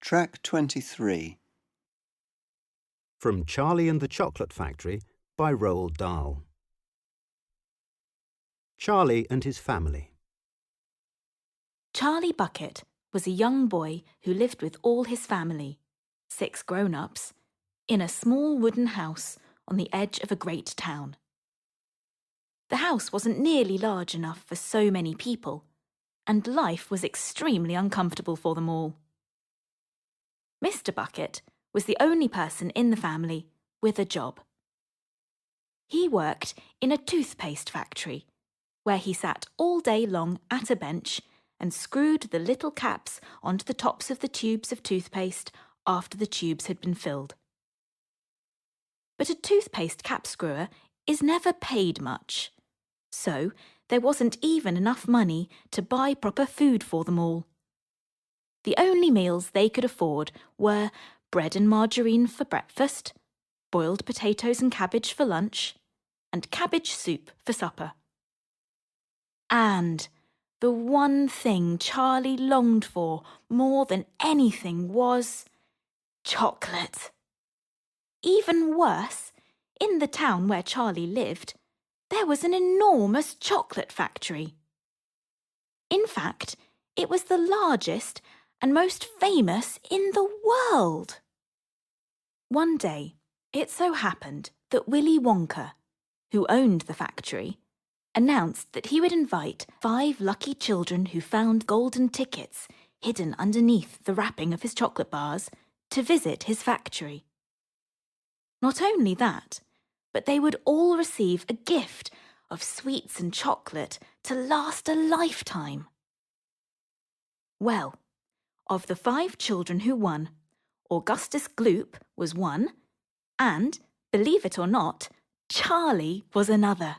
Track 23. From Charlie and the Chocolate Factory by Roald Dahl. Charlie and his family. Charlie Bucket was a young boy who lived with all his family, 6 grown-ups, in a small wooden house on the edge of a great town. The house wasn't nearly large enough for so many people, and life was extremely uncomfortable for them all. Mr. Bucket was the only person in the family with a job. He worked in a toothpaste factory, where he sat all day long at a bench and screwed the little caps onto the tops of the tubes of toothpaste after the tubes had been filled. But a toothpaste cap screwer is never paid much, so there wasn't even enough money to buy proper food for them all. The only meals they could afford were bread and margarine for breakfast, boiled potatoes and cabbage for lunch, and cabbage soup for supper. And the one thing Charlie longed for more than anything was chocolate. Even worse, in the town where Charlie lived, there was an enormous chocolate factory. In fact, it was the largest and most famous in the world. One day, it so happened that Willy Wonka, who owned the factory, announced that he would invite 5 lucky children who found golden tickets hidden underneath the wrapping of his chocolate bars to visit his factory. Not only that, but they would all receive a gift of sweets and chocolate to last a lifetime. Well, of the 5 children who won, Augustus Gloop was one, and, believe it or not, Charlie was another.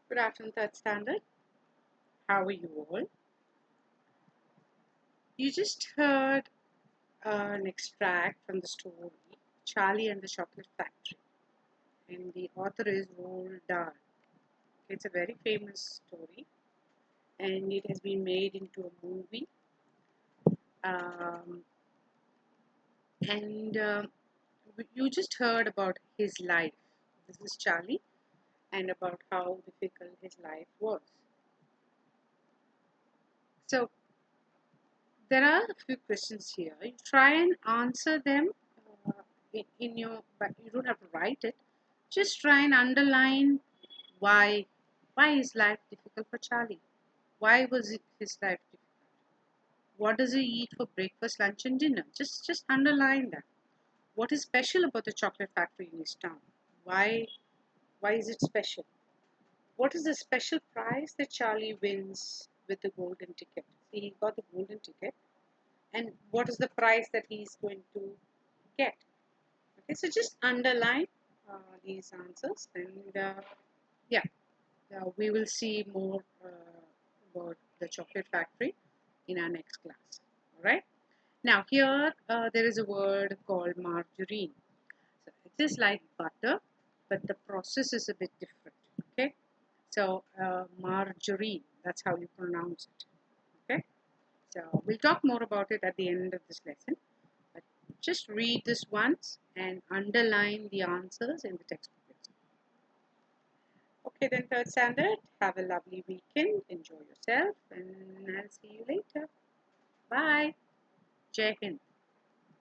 Good afternoon, third standard. How are you all? You just heard an extract from the story Charlie and the Chocolate Factory, and the author is Roald Dahl. It's a very famous story, and it has been made into a movie. You just heard about his life. This is Charlie, and about how difficult his life was. So, there are a few questions here. You try and answer them in your, but you don't have to write it. Just try and underline why is life difficult for Charlie? Why was his life difficult? What does he eat for breakfast, lunch, and dinner? Just underline that. What is special about the chocolate factory in his town? Why is it special? What is the special prize that Charlie wins with the golden ticket? See, he got the golden ticket. And what is the price that he's going to get? Okay, so just underline these answers, and we will see more about the chocolate factory in our next class. All right. Now here there is a word called margarine. So it is like butter, but the process is a bit different. Okay. So margarine, that's how you pronounce it. Okay. So we'll talk more about it at the end of this lesson. But just read this once and underline the answers in the textbook. Okay then, third standard, have a lovely weekend, enjoy yourself, and I'll see you later. Bye. Jai Hind.